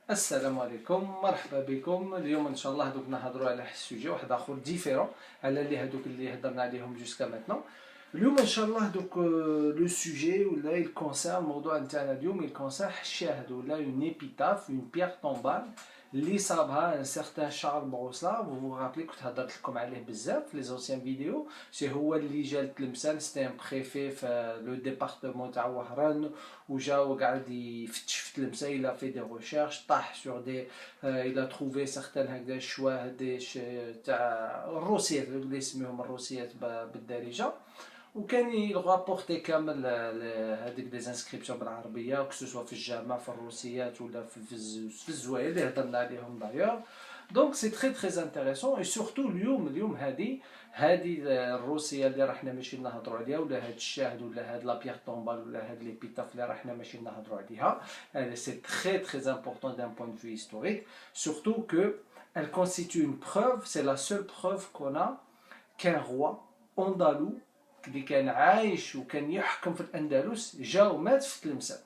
السلام عليكم، مرحبا بكم. اليوم ان شاء الله دوك نهضروا على سوجي واحد اخر ديفيرون على هذوك اللي هضرنا عليهم جوسكا ماتنون. اليوم ان شاء الله دوك لو سوجي ولا الكونسيرن الموضوع نتاعنا اليوم الكونسيرن الشاهد ولا اون ايبيتاف اون بيير تومبال اللي صابها ان سيغتان شارل بروسلاف. وفو رابلي كنت هضرت لكم عليه بزاف في لي زونسيان فيديو. سي هو اللي جا لتلمسان، سيتي ان بريفي في لو ديبارتمون تاع وهران، وجا وقعد يفتش في تلمسان. الى في دي ريشيرش طاح سور دي الى تروفي سيغتان هكذا شواهد تاع الروسيات اللي يسميهم الروسيات بالدارجه. وكان يغابورتي كامل هذيك دي زانسكريبسيون بالعربيه، كسوسوا في الجامع في الروسيات ولا في الزوايا اللي هضرنا عليهم دايوغ. دونك سي تري انتريسون. اي سورتو اليوم هذه الروسيه اللي راحنا ماشي نهضروا عليها، ولا هذا الشاهد ولا هذا لا بيير تومبال ولا هذا ليبيتاف اللي راحنا ماشي نهضروا عليها. سي تري امبورطون دان بوين دو فيو هيستوريك. سورتو كو elle constitue une preuve, c'est la seule preuve qu'on a qu'un roi andalou اللي كان عايش وكان يحكم في الاندلس جا ومات في تلمسان.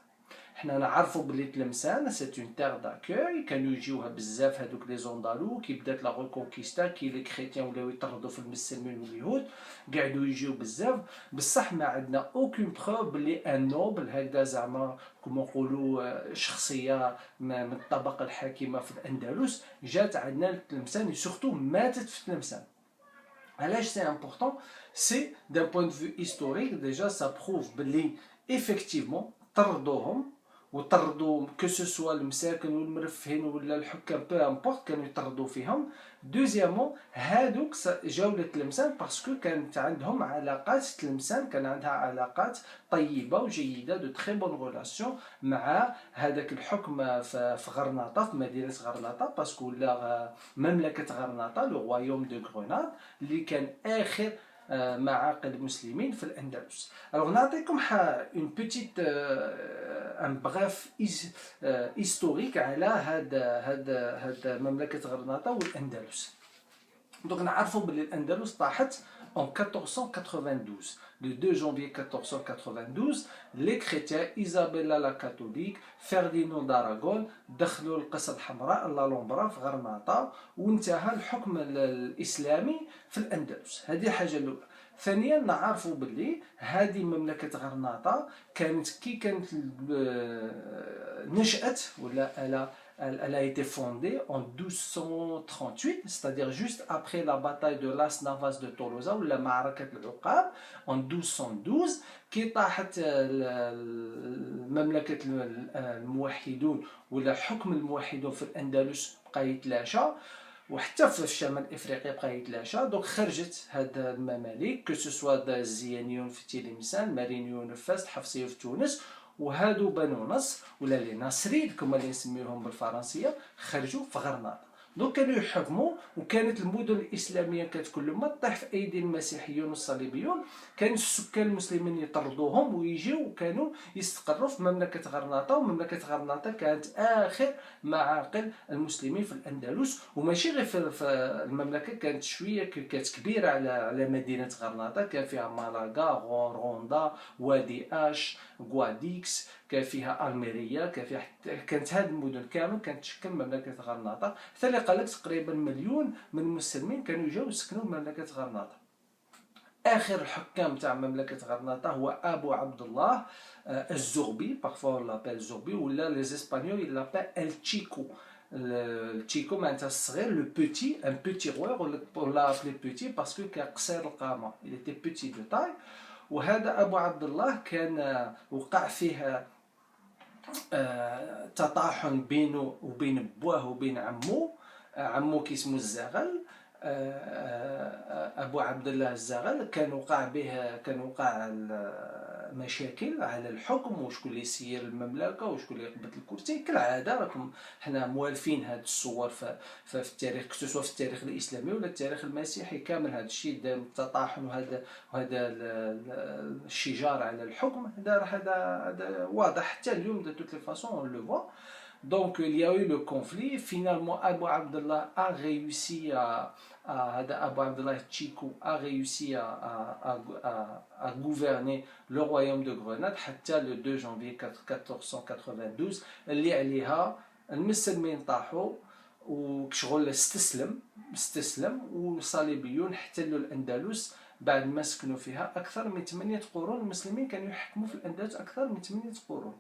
حنا نعرفوا بلي تلمسان سي اون تيغ داكوي، كانوا يجيوها بزاف هذوك لي زوندالو. كي بدات لا ريكونكيستا كي لي كريتيان ولاو يطردوا في المسلمين واليهود، قعدوا يجيو بزاف. بصح ما عندنا اوكين بروف بلي ان نوبل هكذا زعما كما نقولوا شخصيه من الطبقه الحاكمه في الاندلس جات عندنا لتلمسان، سورتو ماتت في تلمسان. علاش سي امبورطون؟ سي دان بوين دو فيو هيستوريك ديجا سا بروف بلي ايفيكتيفمون طردوهم، وطردوا كو سوسوا المساكن والمرفهين ولا الحكام بو امبورت كانوا يطردوا فيهم. دوزيامون هادوك جاو لتلمسان باسكو كانت عندهم علاقات، تلمسان كان عندها علاقات طيبه وجيده دو تري بون ريلاسيون مع هذاك الحكم في غرناطه، في مدينه غرناطه، باسكو ولا مملكه غرناطه لو رويوم دو غروناد اللي كان اخر معاقل المسلمين في الاندلس. الوغ نعطيكم اون بوتيت ان بغاف هيستوريك على هاد مملكه غرناطه والاندلس. دونك نعرفوا بلي الاندلس طاحت en 1492. Le 2 janvier 1492 les chrétiens Isabella la catholique فرديناند d'Aragon دخلوا القصر الحمراء لالومبرا في غرناطة، وانتهى الحكم الإسلامي في الأندلس. هذه حاجة الأولى. ثانيا نعرفوا باللي هذه مملكة غرناطة كانت كي كانت نشأت ولا elle a été fondée en 1238, c'est-à-dire juste après la bataille de Las Navas de Tolosa ou la معركة العقاب en 1212. كي طاحت مملكة الموحدون ولا حكم الموحدون في الأندلس بقى يتلاشى، وحتى في الشمال الافريقي بقى يتلاشى. دونك خرجت هاد الممالك كو سوسوا الزيانيون في تلمسان، مارينيون في فاس، الحفصيه في تونس، وهادو بنو نصر ولا لي ناصريين كما اللي نسميوهم بالفرنسيه خرجوا في غرناطه. دونك كانوا يحكموا، وكانت المدن الاسلاميه كانت كل ما تطيح في ايدي المسيحيون والصليبيون كان السكان المسلمين يطردوهم ويجيو وكانوا يستقروا في مملكه غرناطه. ومملكه غرناطه كانت اخر معاقل المسلمين في الاندلس، وماشي غير في المملكه، كانت شويه كانت كبيره على مدينه غرناطه. كان فيها مالاغا، روندا، وادي اش، غواديكس، كان فيها الميريا، كانت هذه المدن كامل كانت تشكل مملكه غرناطه. حتى اللي قال لك تقريبا مليون من المسلمين كانوا يجوا يسكنوا مملكه غرناطه. اخر الحكام تاع مملكه غرناطه هو ابو عبد الله الزغبي، بارفوا لابيل زغبي، ولا لي اسبانيول لابيل التشيكو. التشيكو معناتها الصغير، لو بوتي، ان بوتي روير، ولا ابلي بوتي باسكو كان قصير القامه، il était petit de taille. وهذا ابو عبد الله كان وقع فيه تطاحن بينه وبين بواه وبين عمو كيسمو الزغل. ابو عبد الله الزغل كان وقع مشاكل على الحكم، وشكون اللي يسير المملكه وشكون اللي يقبض الكرسي. كالعاده راكم حنا موالفين هاد الصور في التاريخ، سواء في التاريخ الاسلامي ولا التاريخ المسيحي كامل. هذا الشيء دار التطاحن وهذا الشجار على الحكم، هذا واضح حتى اليوم دو توت لي فاسون اون لو فوا. Donc il y a eu le conflit. Finalement, Abu Abdullah a réussi Abu Abdullah Chico a réussi à gouverner le royaume de Grenade حتى le 2 janvier 1492 اللي عليها المسلمين طاحوا وكشغل استسلم والصليبيون احتلوا الأندلس بعد ما سكنوا فيها أكثر من 8 قرون. المسلمين كانوا يحكموا في الأندلس أكثر من 8 قرون.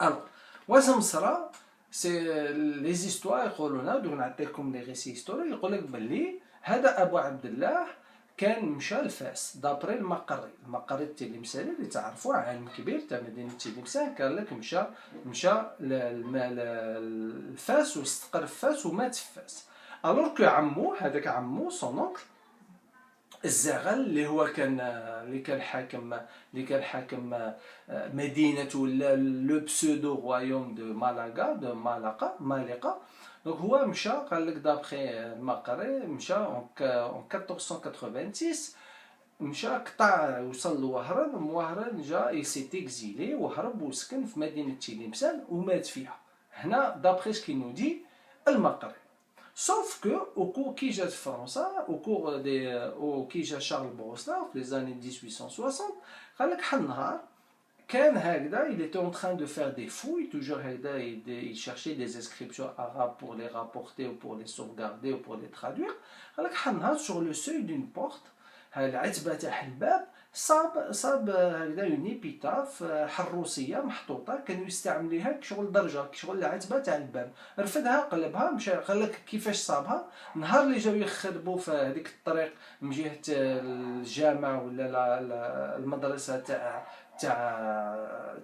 ألوغ واش مصرا سي لي زيستوار يقولوا لنا، دوك نعطيكم لي ريسي هيستوري، يقول لك بلي هذا أبو عبد الله كان مشى لفاس دابري المقري التلمساني اللي تعرفوه، عالم كبير تاع مدينه تلمسان. قال لك مشى لفاس واستقر في فاس ومات في فاس. الوغ كو هذاك عمو سون اونكل الزغل اللي كان حاكم مدينه ولا لو بسودو رويوم دو مالقا. دونك هو مشى قال لك دابخي المقري مشى اون 1486 مشى قطع وصل لوهران جا يسيت اكزيلي وهرب وسكن في مدينه تلمسان ومات فيها. هنا دابخي اش كينودي المقري. سوف كو او كي جات فرنسا او كي جا شارل بروسلاف في لي زاني 1860 قال لك حل نهار كان هكذا il était en train de faire des fouilles toujours هكذا il cherchait des inscriptions arabes pour les rapporter ou pour les sauvegarder ou pour les traduire. قال لك حل نهار sur le seuil d'une porte العتبه تاع الباب صاب هكذا اون ايبيتاف حروسيه محطوطه كانوا يستعملوها كشغل درجه كشغل العتبه تاع الباب. رفدها قلبها مشى. قال لك كيفاش صابها؟ نهار اللي جاو يخربوا في هذيك الطريق من جهه الجامع ولا المدرسه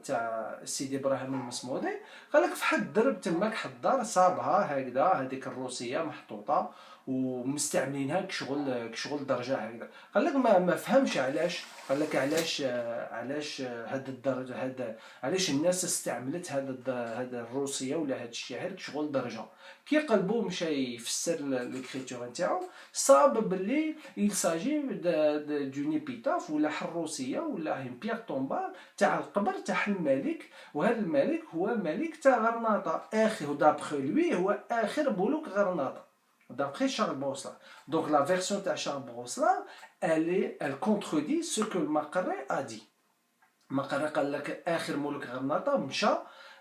تاع سيدي ابراهيم المصمودي، قال لك فحال الدرب تماك حضر صابها هكذا هذيك الروسيه محطوطه ومستعملينها كشغل درجه هكذا. قال لك ما فهمش علاش. قال لك علاش هذا الدرجه هذا علاش الناس استعملت هذا الروسيه ولا هذا الشعر كشغل درجه. كي قلبو مشى يفسر ليكريتور نتاعو صاب باللي il s'agit d'une épitaphe ولا حروسيه ولا اون بيير تومبال تاع القبر تاع الملك، وهذا الملك هو ملك تاع غرناطه اخر دابخي لوي هو اخر ملوك غرناطه d'après Charles Bronçlan. Donc la version de Charles Bronçlan, elle contredit ce que Makare a dit. Makare قال لك آخر ملك غرناطة مشى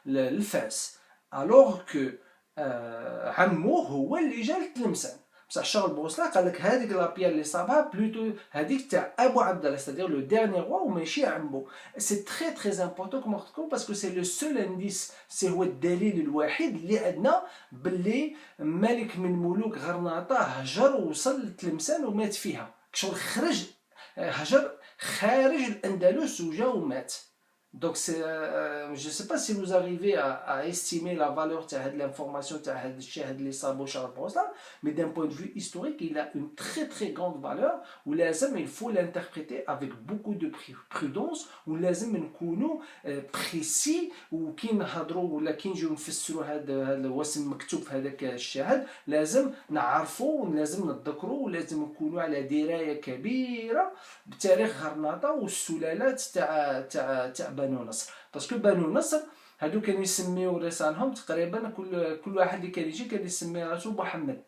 للفاس، alors que عمو هو اللي جا لتلمسان. بصح شارل بروسلا قال لك هذيك لابيير اللي صابها بلوتو هذيك تاع ابو عبد الله c'est-à-dire le dernier roi وماشي عمو. c'est très très important كما قلت لكم parce que c'est le seul indice، سي هو الدليل الوحيد اللي عندنا باللي ملك من ملوك غرناطه هجر ووصل لتلمسان ومات فيها كشغل هجر خارج الاندلس وجا ومات. Donc je ne sais pas si vous arrivez à estimer la valeur de l'information de Charles Bronçlan, mais d'un point de vue historique, il a une très très grande valeur. Il faut l'interpréter avec beaucoup de prudence. ولازم نكونوا précis وكي نهضروا ولا كي نجيو نفسروا هذا الوسم مكتوب في هذاك الشاهد لازم نعرفوا ولازم نتذكروا ولازم نكونوا على درايه كبيره بتاريخ غرناطه والسلالات تاع بنو نصر. باسكو بنو نصر هادو كانوا يسميو رسالهم تقريبا كل واحد اللي كان يجي كان يسمي راسو محمد.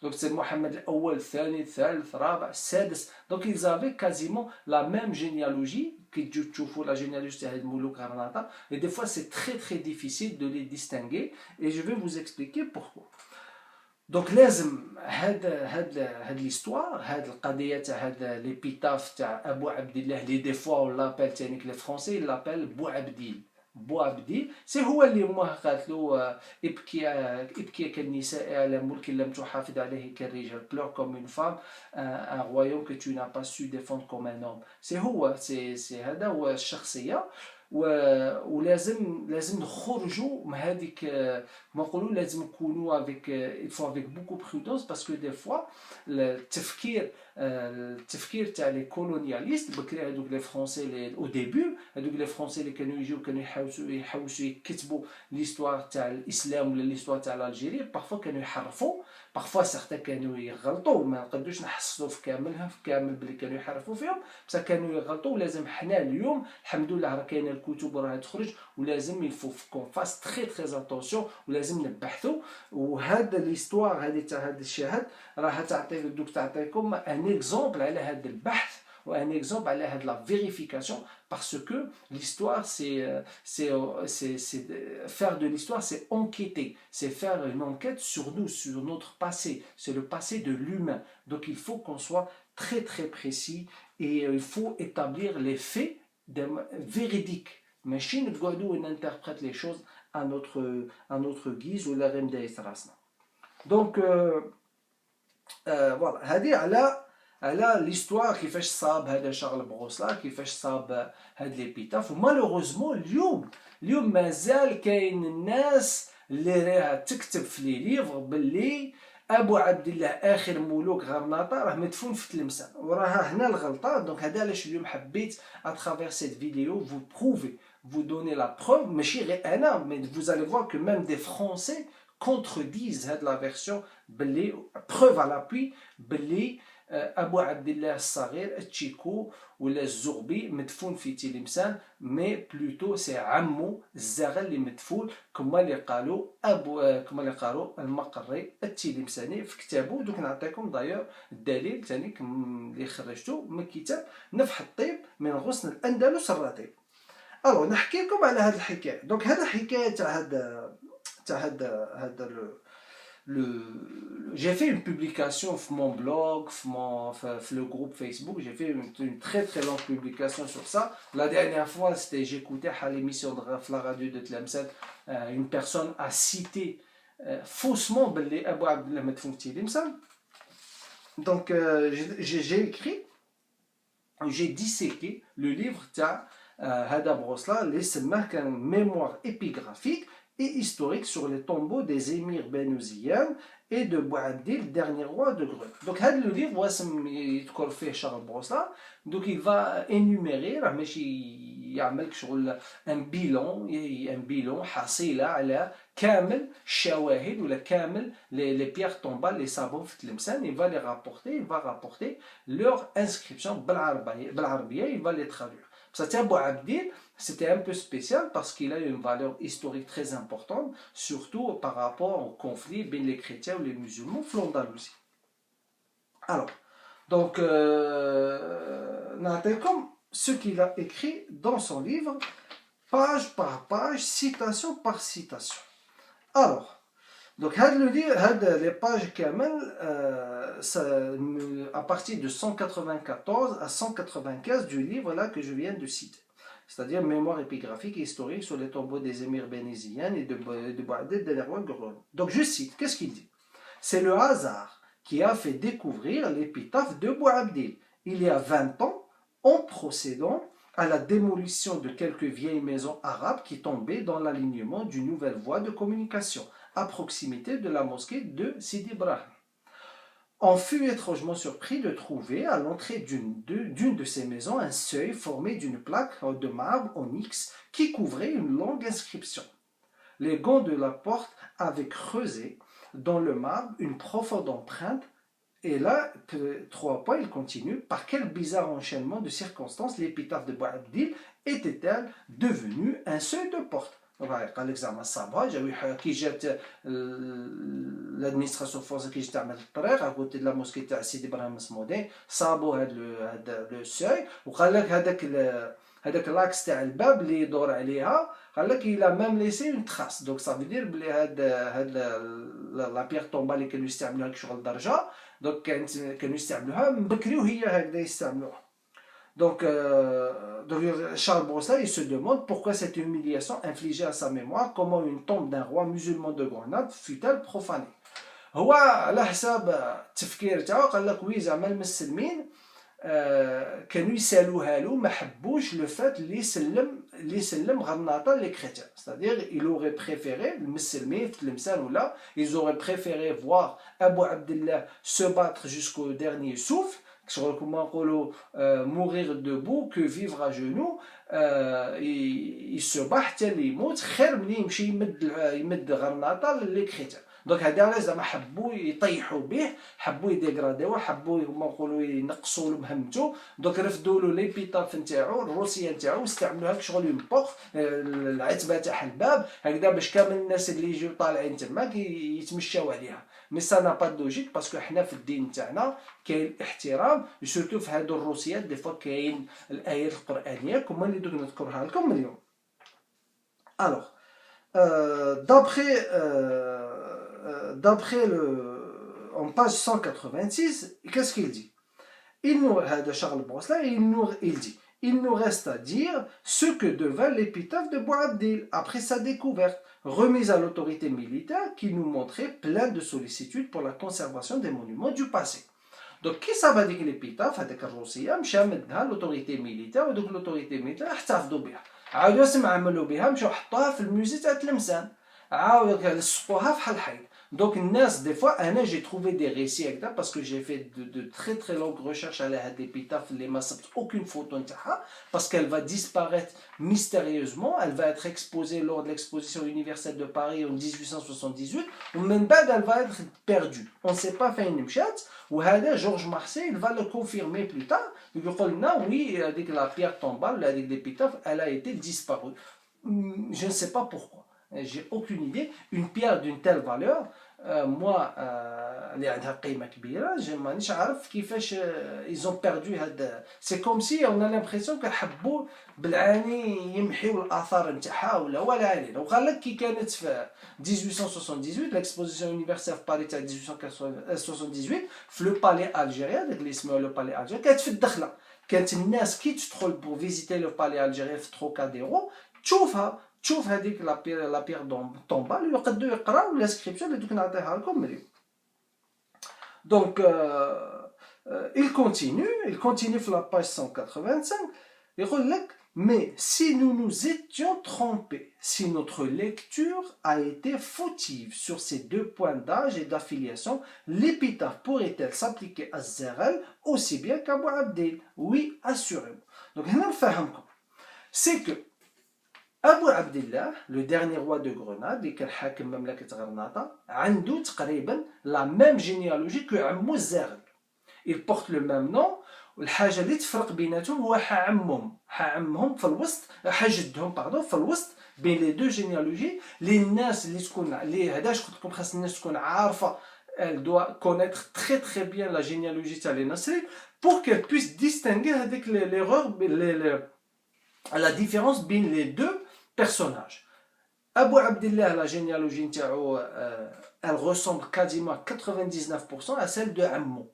دونك سي محمد الاول الثاني الثالث الرابع السادس. دونك ils avaient quasiment la même généalogie كي تجيو تشوفوا لا جينيالوجي تاع هاد الملوك غرناطه et des fois c'est très très difficile de les distinguer et je vais vous expliquer pourquoi. دونك لازم هاد ليستوار هاد القضيه تاع هاد ليبيتاف تاع ابو عبد الله لي دي فوا ولا لابيل تانيك لي فرونسي لابيل بو عبديل سي هو اللي امه قالت له ابكي كالنساء على ملك لم تحافظ عليه كالرجال بلور كوم اون فام ان رويوم كو تو نا با سو ديفوند كوم ان هوم. سي هذا هو الشخصيه ولازم نخرجوا من هذيك كما نقولوا لازم نكونوا افيك افيك بوكو برودونس باسكو دي فوا التفكير تاع لي كولونياليست بكري هذوك لي فرونسي او ديبي هذوك لي فرونسي اللي كانوا يجيو كانوا يحاولوا يكتبوا ليستوار تاع الاسلام ولا ليستوار تاع الجيري بارفو كانوا يحرفوا بارفوا سيغتا كانوا يغلطوا ما نقدروش نحصلوا في كامل بلي كانوا يحرفوا فيهم بصح كانوا يغلطوا. ولازم حنا اليوم الحمد لله راه كاينه الكتب وراه تخرج ولازم يلفو كون فاس تري تري اتونسيون ولازم نبحثوا. وهذا ليستوار هذه تاع هذا الشاهد راه تعطيكم ان اكزومبل على هذا البحث un exemple à la vérification, parce que l'histoire, faire de l'histoire, c'est enquêter, c'est faire une enquête sur nous, sur notre passé, c'est le passé de l'humain. Donc il faut qu'on soit très très précis et il faut établir les faits véridiques. ماشي نقعدوا ونinterprète les choses à notre guise ولا غير ندايس راسنا. Donc فوالا هذه على l'histoire كيفاش صاب هذا شارل بروسلا كيفاش صاب هاد ليبيتاف. ومالوغوزمون اليوم مازال كاين الناس اللي راها تكتب في لي ليفر باللي ابو عبد الله اخر ملوك غرناطه راه مدفون في تلمسان، وراها هنا الغلطه. دونك هذا علاش اليوم حبيت اترافير سيت فيديو vous prouver, vous donner la preuve ماشي غير انا mais vous allez voir que même des français contredisent هاد la version باللي preuve à l'appui باللي ابو عبد الله الصغير التشيكو ولا الزغبي مدفون في تلمسان، مي بلوتو سي عمو الزغل اللي مدفون كما اللي قالوا كما اللي قالوا المقري التلمساني في كتابه. دوك نعطيكم دايوغ الدليل ثاني اللي خرجته من كتاب نفح الطيب من غصن الاندلس الرطيب. الو نحكي لكم على هذه الحكايه. دونك هذا حكايه تاع هذا j'ai fait une publication sur mon blog, sur le groupe Facebook. J'ai fait une très très longue publication sur ça. La dernière fois, j'écoutais à l'émission de la radio de Tlemcen, une personne a cité faussement Abou Abdallah Medfoun Tlemcen. Donc j'ai écrit, j'ai disséqué le livre de Hada Brosla, les mémoire épigraphique et historique sur les tombeaux des émirs bénouziens et de Bouabdil, dernier roi de Greux. Donc, le livre, fait Charles Brosla. Donc, il va énumérer un bilan حصيلة على كامل الشواهد ولا كامل les pierres tombales, les sabots في تلمسان. Il va les rapporter, il va rapporter leur inscription بالعربية, il va les traduire. Abou Abdil, c'était un peu spécial parce qu'il a une valeur historique très importante, surtout par rapport au conflit entre les chrétiens et les musulmans en Andalousie. Alors, donc, comme ce qu'il a écrit dans son livre, page par page, citation par citation. Alors, donc, les pages Kamel, à partir de 194 à 195 du livre là que je viens de citer, c'est-à-dire mémoire épigraphique et historique sur les tombeaux des émirs bénéziens et de Bouabdil de l'Erwan Goron. Donc, je cite, qu'est-ce qu'il dit? C'est le hasard qui a fait découvrir l'épitaphe de Bouabdil il y a 20 ans en procédant à la démolition de quelques vieilles maisons arabes qui tombaient dans l'alignement d'une nouvelle voie de communication à proximité de la mosquée de Sidi Ibrahim. On fut étrangement surpris de trouver à l'entrée d'une de ces maisons un seuil formé d'une plaque de marbre onyx qui couvrait une longue inscription. Les gonds de la porte avaient creusé dans le marbre une profonde empreinte. Et là, 3 points, il continue. Par quel bizarre enchaînement de circonstances l'épitaphe de Bouabdil était-elle devenue un seuil de porte? قال لك زعما الصباح جاو كي جات الادمينستراسيون فرونسا كي جات تعمل الطريق قلت لا موسكي تاع سيدي ابراهيم مسمودين صابوا هذا لو سوي، وقال لك هذاك لاكس تاع الباب اللي يدور عليها قال لك الى ميم ليسي اون تراس. دونك صافي دير بلي هاد لا بيير طومبا اللي كانوا يستعملوها كشغل درجه، دونك كانوا يستعملوها من بكري وهي هكذا يستعملوها. Donc, Charles Brosla, il se demande pourquoi cette humiliation infligée à sa mémoire, comment une tombe d'un roi musulman de Grenade fut-elle profanée. هو على حساب التفكير تاعو قال لك وي زعما المسلمين كانوا يسالوها له ما حبوش لو فات اللي يسلم غرناطه لي كريتيان. c'est-à-dire il aurait préféré المسلمين في تلمسان ولا ils auraient préféré voir Abou Abdallah se battre jusqu'au dernier souffle, mourir debout que vivre à genoux, يسوبح حتى اللي يموت خير ملي يمشي يمد غرناطه للكريتيان. دونك هذا علاش زعما حبوا يطيحوا به، حبوا يديغراديوه، حبوا كما نقولوا ينقصوا له مهمته. دونك رفدوا له ليبيتاف نتاعو الروسيه نتاعو واستعملوها كشغل اون بوغ، العتبه تاع الباب هكذا باش كامل الناس اللي يجيو طالعين تما يتمشاو عليها. مي سا نا با لوجيك باسكو حنا في الدين تاعنا كاين الاحترام، سورتو في هادو الروسيات دي فوا كاين الايات القرانيه كما اللي دوك نذكرها لكم اليوم. الوغ d'après en page 186, qu'est-ce qu'il dit? De Charles Bronstein, il dit: il nous reste à dire ce que devint l'épitaphe de Boabdil après sa découverte, remise à l'autorité militaire qui nous montrait plein de sollicitude pour la conservation des monuments du passé. Donc, qui ça va dire que l'épitaphe, avec الروسية مشى مدها l'autorité militaire ودوك l'autorité militaire احتفظوا بها. عاودوا اسم عملوا بها مشاو حطوها في الموزي تاع تلمسان. عاودوا لصقوها في حل الحيط. Donc, des fois, j'ai trouvé des récits avec ça parce que j'ai fait de très très longues recherches à l'épitaphe, les masses, aucune photo parce qu'elle va disparaître mystérieusement, elle va être exposée lors de l'exposition universelle de Paris en 1878, ou même pas, elle va être perdue. On ne sait pas faire une mchat, ou Georges Marseille, il va le confirmer plus tard. Il dit oui, avec la pierre tombale, avec l'épitaphe, elle a été disparue. Je ne sais pas pourquoi. J'ai aucune idée. Une pierre d'une telle valeur, moi, اللي عندها قيمة كبيرة، مانيش عارف كيفاش ils ont perdu هاد. C'est comme si on a l'impression كحبوا بالعاني يمحيوا الآثار نتاعها ولا علينا. وقال لك كي كانت في 1878 l'exposition universelle في باريس تاع 1878 في لو بالي الجيريان، داك اللي يسموه لو بالي الجيريان، كانت في الدخلة. كانت الناس كي تدخل بور فيزيتي لو بالي الجيريان في تروكاديرو تشوف هذيك لا بير طومبال ويقدروا يقراو الانسكريبسيون اللي دوك نعطيها لكم اليوم. دونك il continue في la page 185 يقول لك: mais si nous nous étions trompés, si notre lecture a été fautive sur ces deux points d'âge et d'affiliation, l'épitaphe pourrait-elle s'appliquer à Zerel aussi bien qu'à Boabdil? Oui, assurément. Donc هنا نفهمكم c'est que أبو عبد الله le dernier roi de Grenade اللي كان حاكم مملكة غرناطة عنده تقريبا la même généalogie que عمو الزاغل. il porte le même nom. والحاجة اللي تفرق بيناتهم هو عمهم في الوسط، جدهم في الوسط بين لي دو جينيالوجي. للناس اللي تكون اللي هذاش قلت لكم خاص الناس تكون عارفة، elle doit connaître très très bien la généalogie تاع لي نصري pour qu'elle puisse distinguer avec l'erreur la différence بين les deux personnages. Abu Abdillah, la généalogie نتاعو elle ressemble quasiment à 99% à celle de عمو.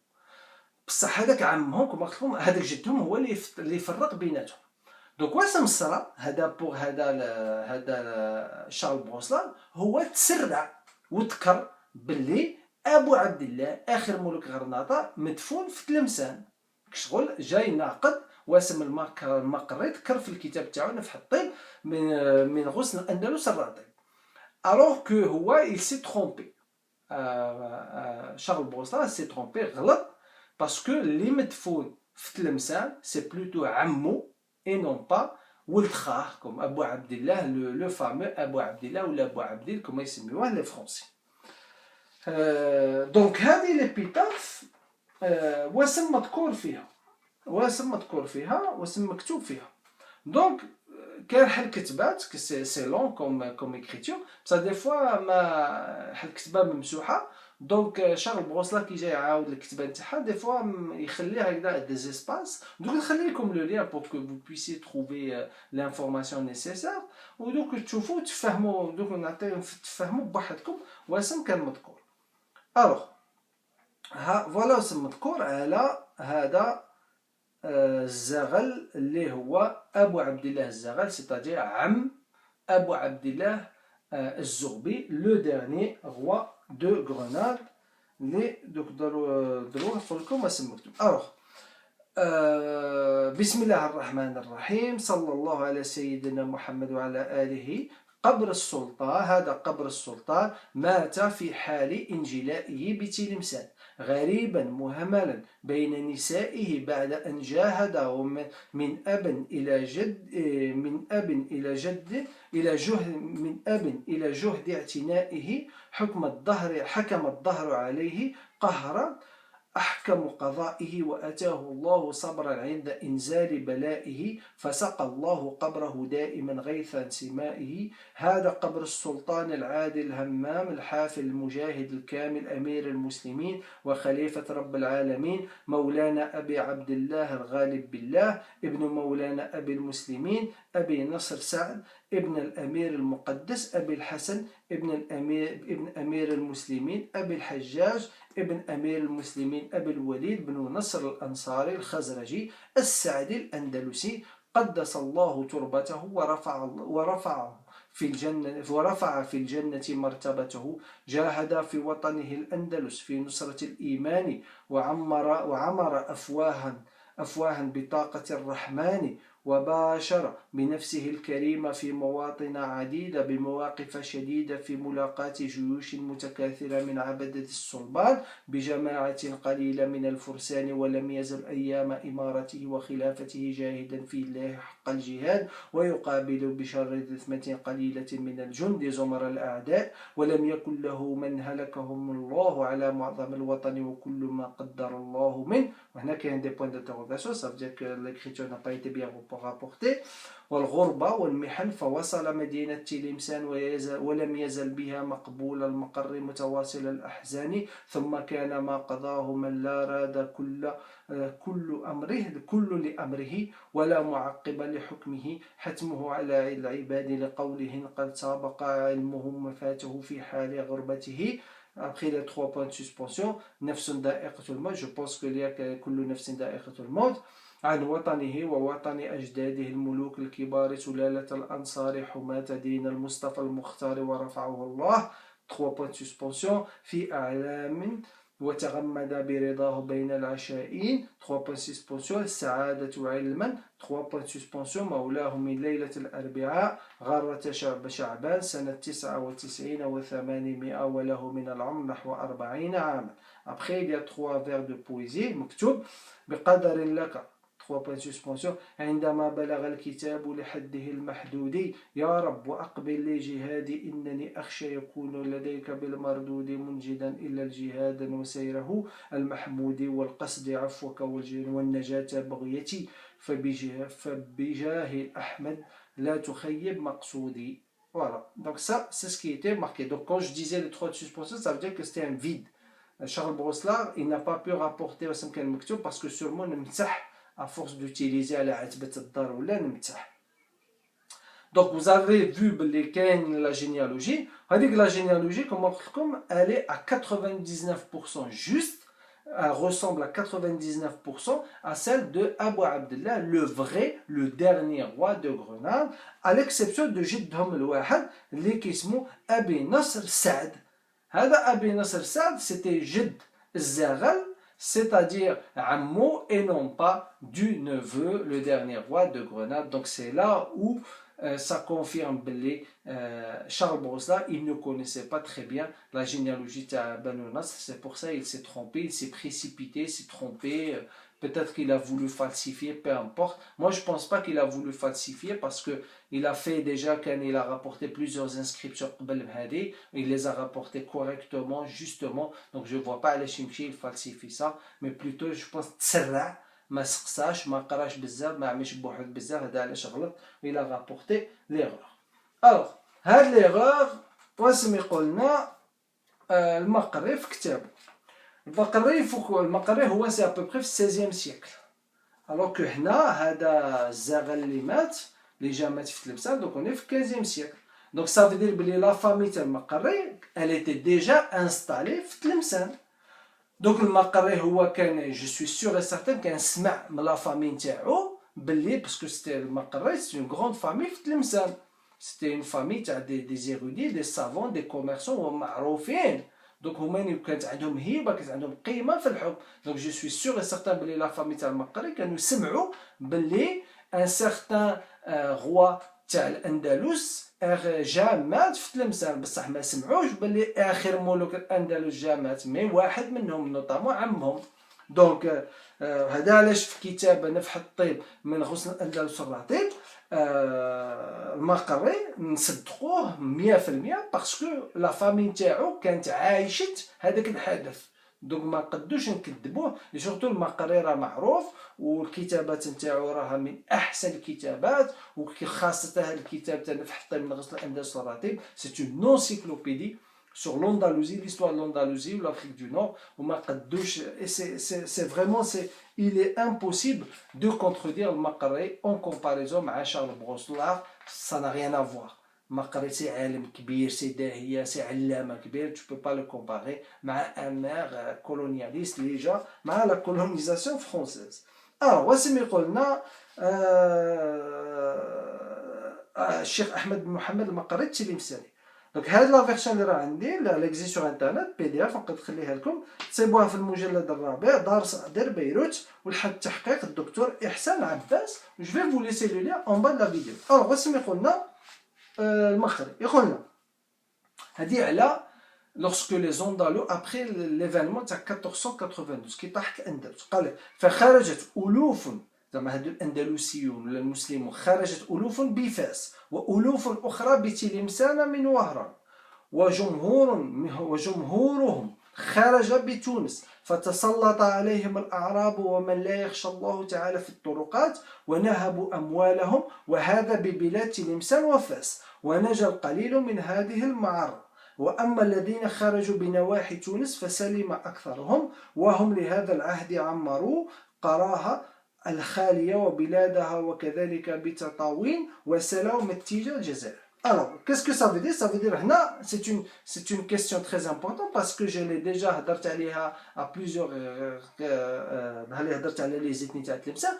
بصح هذاك عمهم كما قلت لكم هذاك جدهم هو اللي يفرق بيناتهم. دونك واسم الصرا هذا بوغ هذا شارل بروسلان هو تسرع وذكر باللي ابو عبد الله اخر ملوك غرناطه مدفون في تلمسان. شغل جاي ناقد واسم المقري ذكر في الكتاب تاعو في الطب من غصن الاندلس الراطي. alors que هو il s'est trompé. Charles Bronstein s'est trompé غلط parce que اللي مدفون في تلمسان c'est plutôt عمو et non pas ولد خاه comme Abou Abdillah, le fameux Abou Abdillah ou l'Abou Abdil comme يسميوه les Français. donc هذه l'épitaphe واسم مذكور فيها واسم مكتوب فيها. دونك كاين حل كتبات سي لون كوم اكريتور بصح دي فوا ما حل كتبه ممسوحه. دونك شارل بروسلا كي جاي يعاود الكتبه نتاعها دي فوا يخليها هكذا دي زيسباس. دونك نخلي لكم لو لين بور كو فو بويسيي تروفي لانفورماسيون نيسيسار ودوك تشوفوا تفهموا. دوك نعطيهم تفهموا بوحدكم واسم كان مذكور. الوغ فوالا اسم مذكور على هذا الزغل اللي هو أبو عبد الله الزغل سيتادير عم أبو عبد الله الزغبي لو ديرني روا دو غرناد اللي دوك دروه نقول لكم اسم مكتوب. ألوغ بسم الله الرحمن الرحيم. صلى الله على سيدنا محمد وعلى آله. قبر السلطان، هذا قبر السلطان مات في حال انجلائه بتلمسان غريبا مهملا بين نسائه بعد أن جاهده من أب إلى جد، من أب إلى جد إلى جهد، من أب إلى جهد اعتنائه. حكم الدهر عليه قهرا أحكم قضائه، وأتاه الله صبرا عند إنزال بلائه، فسقى الله قبره دائما غيث سمائه. هذا قبر السلطان العادل الهمام الحافل المجاهد الكامل أمير المسلمين وخليفة رب العالمين مولانا أبي عبد الله الغالب بالله ابن مولانا أبي المسلمين أبي نصر سعد ابن الأمير المقدس أبي الحسن ابن أمير المسلمين أبي الحجاج ابن أمير المسلمين أبي الوليد بن نصر الأنصاري الخزرجي السعدي الأندلسي، قدس الله تربته ورفع في الجنة مرتبته. جاهد في وطنه الأندلس في نصرة الإيمان، وعمر أفواها بطاقة الرحمن، وباشر بنفسه الكريمة في مواطن عديدة بمواقف شديدة في ملاقاة جيوش متكاثرة من عبدة الصلبان بجماعة قليلة من الفرسان، ولم يزل أيام إمارته وخلافته جاهدا في الله حق الجهاد، ويقابل بشر ذمة قليلة من الجند زمر الأعداء، ولم يكن له من هلكهم الله على معظم الوطن وكل ما قدر الله منه. وهنا كاين دي بوين d'interrogation, ça veut dire que l'écriture n'a pas été bien rapportée. والغربة والمحن، فوصل مدينة تلمسان ولم يزل بها مقبول المقر متواصل الأحزان، ثم كان ما قضاه من لا راد كل لأمره ولا معقب لحكمه، حتمه على العباد لقوله قد سابق علمهم مفاته في حال غربته. Après les 3 points de suspension, نفس ذائقة الموت, je pense qu'il y a كل نفس ذائقة الموت. عن وطنه ووطن أجداده الملوك الكبار سلالة الأنصار حماة دين المصطفى المختار ورفعه الله. 3 points de suspension. في أعلام وتغمد برضاه بين العشائين. 3 points de suspension. السعادة علما. 3 points de suspension. مولاه من ليلة الأربعاء غارة شعبان سنة 99 و800 وله من العمر نحو 40 عاما. Après il y a 3 vers de poésie مكتوب بقدر لك 3 points de suspension. عندما بلغ الكتاب لحده المحدود يا رب وأقبل لجهادي إنني أخشى يكون لديك بالمردود منجدا إلا الجهاد وسيره المحمود والقصد عفوك والنجاة بغيتي فبجاه أحمد لا تخيب مقصودي. Voilà, donc ça c'est ce qui était marqué. Donc quand je disais les 3 de suspension, ça veut dire que c'était un vide. Charles Brosselard, il n'a pas pu rapporter Wassam Khan Maktoub parce que sûrement نمتح à force d'utiliser على عتبة الدار ولا نمتح. Donc vous avez vu la généalogie. La généalogie, comme on dit, elle est à 99% juste. Elle ressemble à 99% à celle de Abu Abdullah, le vrai, le dernier roi de Grenade, à l'exception de Jiddhum al-Wahad, qui s'appelle Abi Nasr Saad. Abi Nasr Saad, c'était Jidd al-Zaghal, c'est-à-dire Ammo, et non pas du neveu, le dernier roi de Grenade. Donc c'est là où ça confirme que Charles Brosselard, il ne connaissait pas très bien la généalogie de Banu Nasr. C'est pour ça qu'il s'est trompé, il s'est précipité, il s'est trompé. Peut-être qu'il a voulu falsifier, peu importe. Moi, je ne pense pas qu'il a voulu falsifier parce qu'il a fait déjà, quand il a rapporté plusieurs inscriptions, il les a rapportées correctement, justement. Donc, je ne vois pas Al-Shimshi, il falsifie ça, mais plutôt, je pense, Tsarra. ما سقساش ما قراش بزاف ما عملش بوحد بزاف هذا علاش غلط الى رابورتي ليغور. الوغ هاد ليغور واسم يقولنا المقري في كتابه. المقري هو سي ابوبري في 16 سيكل. الوغ كو هنا هذا الزاغل اللي مات اللي جا مات في تلمسان دوك اوني في 15 سيكل. دونك صافي دير بلي لا فامي تاع المقري elle était déjà installée في تلمسان. Donc le Maqarri هو كان je suis sûr et certain كان سمع من لا فامي نتاعو باللي باسكو سيتي المقري سيتي اون غروند فامي في تلمسان. سيتي اون فامي تاع دي زيرودي دي سافون دي كوميرسون معروفين. دونك هما كانت عندهم هيبه كانت عندهم قيمه في الحكم. دونك جو سوي سور اي سارتان بلي لا فامي تاع المقري كانوا يسمعوا باللي ان سارتان روا تاع الاندلس جا مات في تلمسان، بصح ما سمعوش باللي اخر ملوك الاندلس جا مات، مي واحد منهم نوطامون عمهم. دونك هذا علاش في كتاب نفح الطيب من غصن الاندلس الرطيب المقري نصدقوه 100% باسكو لا فامي نتاعو كانت عايشت هذاك الحدث. دونك ما قدوش نكذبوه، سورتو المقري راه معروف والكتابات نتاعو راها من احسن الكتابات، وخاصه هذا الكتاب تاع نفح الطيب من غصن الاندلس الرطيب سي اون انسيكلوبيدي sur l'Andalousie, l'histoire de l'Andalousie ou l'Afrique du Nord, c'est vraiment, il est impossible de contredire le Maqarri en comparaison avec Charles Bronsolard, ça n'a rien à voir. Maqarri c'est عالم كبير, c'est داهية, c'est علامة كبير, tu peux pas le comparer مع un maire colonialiste déjà, مع la colonisation française. Alors, voici ما قلنا الشيخ أحمد بن محمد المقري التلمساني. دونك هاد لا فيرسيون اللي راه عندي ليكزي سور انترنت بي دي اف، نقدر نخليها لكم تصيبوها في المجلد الرابع دار صادر بيروت والحد تحقيق الدكتور احسان عباس. جو في فو ليسي لو لين اون با لا فيديو. الوغ واسم يقولنا المقري يقولنا هادي على lorsque les Andalous après l'événement تاع 1492 كي طاحت الاندلس، قال فخرجت الوف زعما هادو الاندلسيون ولا المسلمون، خرجت الوف بفاس والوف اخرى بتلمسان من وهران، وجمهورهم خرج بتونس، فتسلط عليهم الأعراب ومن لا يخشى الله تعالى في الطرقات ونهبوا أموالهم، وهذا ببلاد تلمسان وفاس، ونجا القليل من هذه المعرة. وأما الذين خرجوا بنواحي تونس فسلم أكثرهم، وهم لهذا العهد عمروا قراها الخالية وبلادها وكذلك بتطاوين وسلوا متيجة الجزائر. Alors, qu'est-ce que ça veut dire? Ça veut dire, c'est une question très importante parce que je l'ai déjà هدرت عليها à plusieurs هدرت على لي زيتني تاع تلمسان.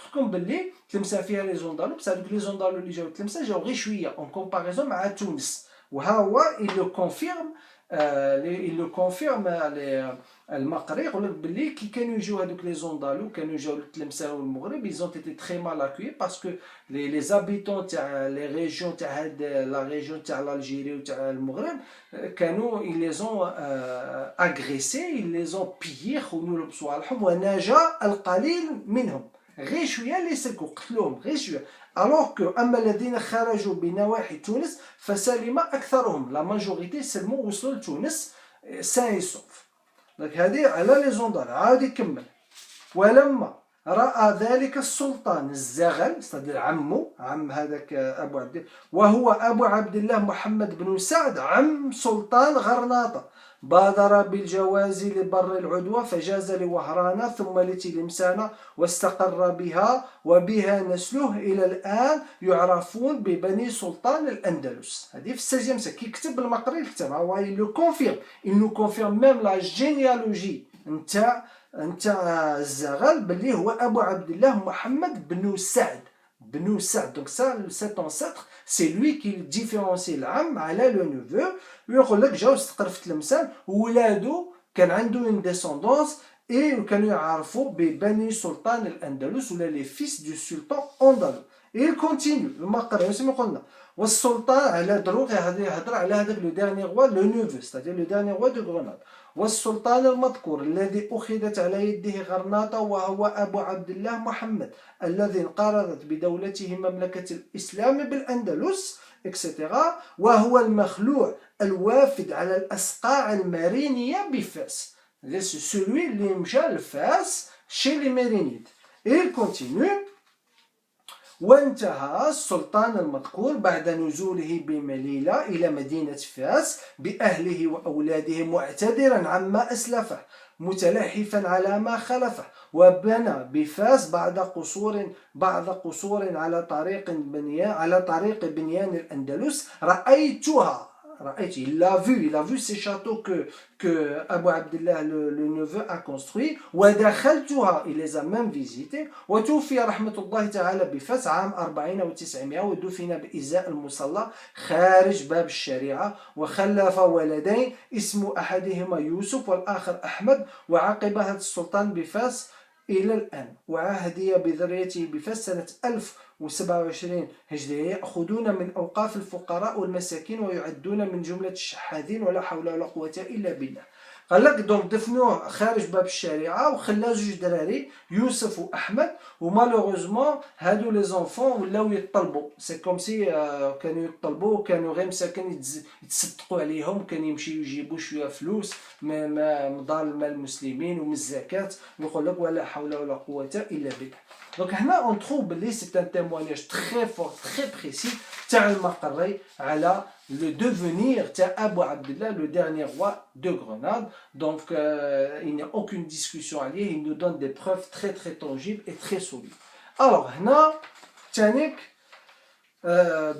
نقولكم باللي تلمسان فيها لي زوندالو، بصح هذوك لي زوندالو اللي جاو تلمسان جاو غير شويه اون كومباريزون مع تونس، وها هو il le confirme المقري، يقول لك باللي كي كانوا يجيو هذوك لي زوندالو كانوا يجيو لتلمسان والمغرب ils ont été très mal accueillis parce que les habitants تاع les régions تاع هاد la région تاع l'Algérie وتاع المغرب كانوا ils les ont agressés, ils les ont pillés، خونوا بصوالحهم، ونجا القليل منهم، غير شويه اللي سلكوا قتلوهم غير شويه. alors que اما الذين خرجوا بنواحي تونس فسلم اكثرهم، لا ماجوريتي سلموا وصلوا لتونس سان اي سوف. دونك هذه على لي زوندال. عاود يكمل، ولما راى ذلك السلطان الزغل صدر عمو، عم هذاك ابو عبد الله، وهو ابو عبد الله محمد بن سعد عم سلطان غرناطه، بادر بالجواز لبر العدوى فجاز لوهران ثم لتلمسان واستقر بها، وبها نسله الى الان يعرفون ببني سلطان الاندلس. هذه في 16 سنه كي كتب المقري الكتاب هو يلو كونفيرم، يلو كونفيرم ميم لا جينيالوجي نتاع الزغل باللي هو ابو عبد الله محمد بن سعد بن سعد. دونك cet ancêtre c'est lui qui différencie العم على لو نيفو. ويقول لك جاو استقر في تلمسان، وولادو كان عنده اون ديسوندونس اي كانوا يعرفوا ببني سلطان الاندلس ولا لي فيس دو سلطان اندلس. il continue المقري كما قلنا، والسلطان على دروغ يهضر على هذاك لو ديرني روا لو نيفو ستادير لو ديرني روا دو غرناط، والسلطان المذكور الذي أخذت على يده غرناطة وهو أبو عبد الله محمد الذي انقرضت بدولته مملكة الإسلام بالأندلس إكسترا، وهو المخلوع الوافد على الأسقاع المارينية بفاس. celui اللي مشى لفاس chez les Mérinides. il continue، وانتهى السلطان المذكور بعد نزوله بمليلة إلى مدينة فاس بأهله وأولاده معتذرا عما أسلفه متلحفا على ما خلفه، وبنى بفاس بعد قصور على طريق بنيان الأندلس رأيت il a vu ces châteaux que Abu Abdullah le neveu a construit. ودخلتها il les a même visités. وتوفي رحمة الله تعالى بفاس عام 40 و900، ودفن بإزاء المصلى خارج باب الشريعة، وخلف ولدين اسم أحدهما يوسف والآخر أحمد. وعقب هذا السلطان بفاس إلى الآن، وعهدي بذريته بفاس سنة 1027 هجرية يأخذون من أوقاف الفقراء والمساكين ويعدون من جملة الشحاذين ولا حول ولا قوة إلا بالله. قال لك دونك دفنوه خارج باب الشريعة وخلاه جوج دراري يوسف وأحمد، ومالوغوزمون هادو لي زونفون ولاو يطلبوا، سي كوم سي كانوا يطلبوا وكانوا غير مساكن يتصدقوا عليهم، كانوا يمشيو يجيبوا شويه فلوس من دار المال المسلمين ومن الزكاة، ويقول لك ولا حول ولا قوة إلا بالله. دونك هنا اون تروف بلي سي ان تيموانياج تري فور تري بريسي تاع المقري على le devenir تاع Abou Abdallah, le dernier roi de Grenade. Donc il n'y a aucune discussion عليه, il nous donne des preuves très très tangibles et très solides. Alors هنا تانيك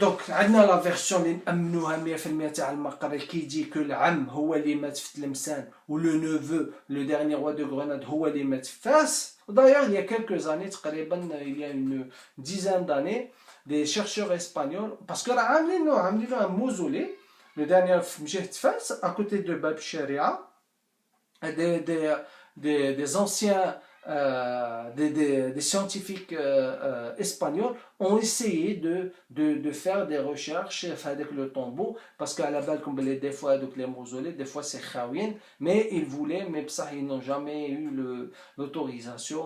دونك عندنا لا فيرسيون اللي نامنوها 100% تاع المقري كيجي كو العم هو اللي مات في تلمسان ولو نوفو لو ديرني روا دو غرناد هو اللي مات في فاس. D'ailleurs, il y a quelques années, il y a une dizaine d'années, des chercheurs espagnols, parce que là, un mausolée, le dernier Fas, à côté de Bab Sharia, des anciens, des scientifiques espagnols ont essayé de faire des recherches avec le tombeau, parce qu'à la base, comme des fois, donc les mausolées, des fois c'est khawien, mais ils voulaient, mais ça, ils n'ont jamais eu l'autorisation,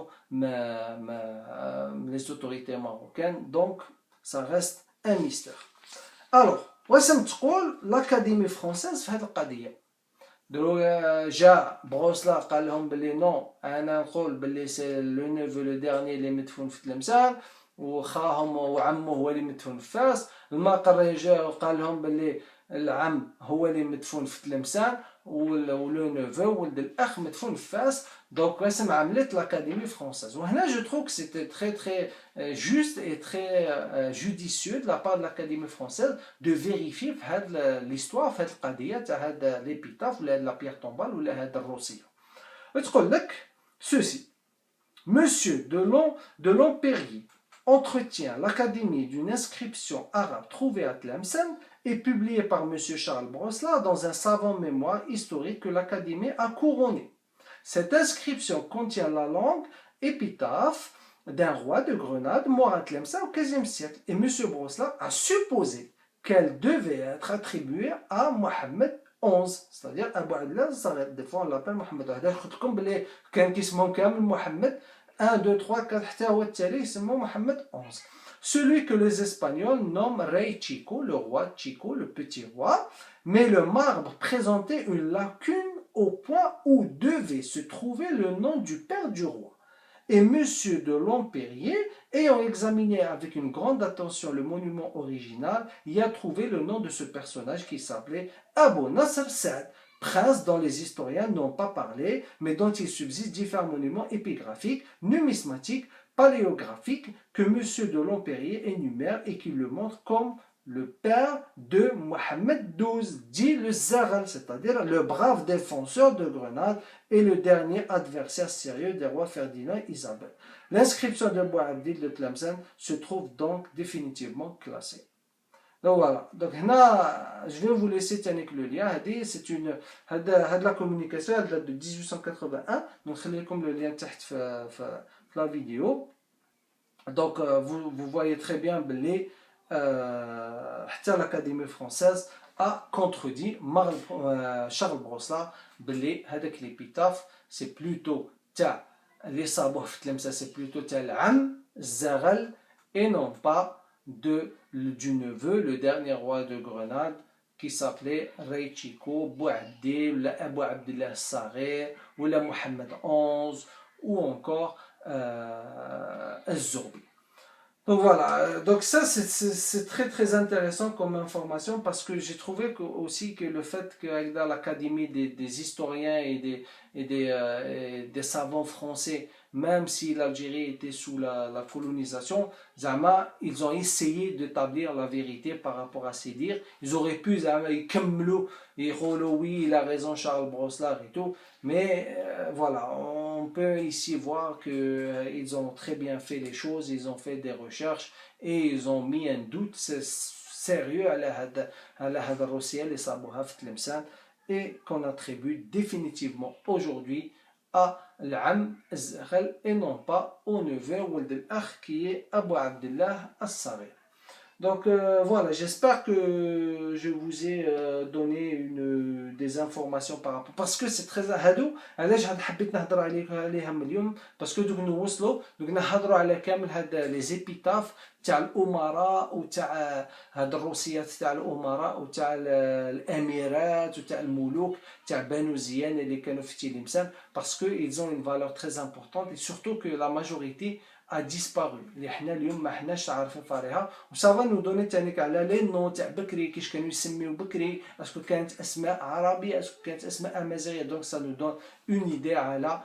les autorités marocaines, donc ça reste un mystère. Alors, l'Académie française fait le qadiyya. جاء بروسلا قال لهم بلي نو انا نقول بلي سي لو نيفو لو ديرني اللي مدفون في تلمسان وخاهم وعمه هو اللي مدفون في فاس. المقري جاء وقال لهم بلي العم هو اللي مدفون في تلمسان ولو نيفو ولد الاخ مدفون في فاس. دونك رسم عملت l'Académie française. وهنا je trouve que c'était très très juste et très judicieux de la part de l'Académie française de vérifier في هاد l'histoire في هاد القضية تاع هاد l'épitaphe ولا هاد la pierre tombale ولا هاد الروسية. وتقول لك ceci: Monsieur de Longpérier entretient l'Académie d'une inscription arabe trouvée à Tlemcen et publiée par M. Charles Brosselat dans un savant mémoire historique que l'Académie a couronné. Cette inscription contient la langue épitaphe d'un roi de Grenade mort à Tlemcen au XVe siècle. Et M. Brosselat a supposé qu'elle devait être attribuée à Mohammed XI, c'est-à-dire Abou Abdallah Saghir. Des fois on l'appelle Mohammed. comme les Mohammed 1, 2, 3, 4, حتى هو التالي يسموه Mohammed XI. Celui que les Espagnols nomment Rey Chico, le roi Chico, le petit roi, mais le marbre présentait une lacune au point où devait se trouver le nom du père du roi. Et M. de Longpérier, ayant examiné avec une grande attention le monument original, y a trouvé le nom de ce personnage qui s'appelait Abou Nasr Saad, prince dont les historiens n'ont pas parlé, mais dont il subsiste différents monuments épigraphiques, numismatiques, paléographiques, que M. de Longpérier énumère et qui le montre comme le père de Mohammed XII, dit le Zaghal, c'est-à-dire le brave défenseur de Grenade et le dernier adversaire sérieux des rois Ferdinand et Isabelle. L'inscription de Abou Abdil de Tlemcen se trouve donc définitivement classée. Donc voilà, donc là, je vais vous laisser avec le lien. C'est une la communication, elle date de 1881. Donc je vais comme le lien dans la vidéo. Donc vous voyez très bien que l'Académie française a contredit Charles Brosselat que l'épitaphe c'est plutôt les sabots c'est plutôt l'am Zaghal et non pas du neveu, le dernier roi de Grenade qui s'appelait Rey Chico, Bouadé, Abou Abdallah Saghir, ou la Mohammed XI, ou encore Az-Zourbi. Donc voilà, donc ça c'est très très intéressant comme information parce que j'ai trouvé aussi que le fait que dans l'Académie des historiens et des savants français, même si l'Algérie était sous la colonisation, ils ont essayé d'établir la vérité par rapport à ces dires. Ils auraient pu, oui, il a raison Charles Brosselat et tout, mais voilà, on peut ici voir qu'ils ont très bien fait les choses, ils ont fait des recherches et ils ont mis un doute sérieux à la Rossiel et Sabouha Tlemcen et qu'on attribue définitivement aujourd'hui à العم الزغل et non pas au neveu ولد الأخ qui est Abu Abdullah الصغير. Donc voilà, j'espère que je vous ai donné des informations par rapport, parce que c'est très هادو علاش حبيت نهضر عليهم اليوم، باسكو دوك نوصلوا دوك نهضروا على كامل هاد لي زيبيتاف تاع الامراء وتاع هاد الروسيات تاع الامراء وتاع الاميرات وتاع الملوك تاع بنو زيان اللي كانوا في تلمسان، باسكو ils ont une valeur très importante et surtout que la majorité a disparu اللي حنا اليوم ما حناش عارفين فارها. وسافا نو دوني تانيك على لي نو تاع بكري كيش كانوا يسميو بكري، اسكو كانت اسماء عربيه اسكو كانت اسماء امازيغيه. دونك سا نو دون اون ايدي على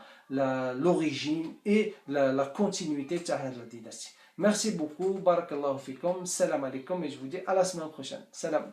l'origine et la continuité تاع هذه الديناستي. Merci beaucoup, barakallahu fikum, salam alaikum et je vous dis à la semaine prochaine. Salam,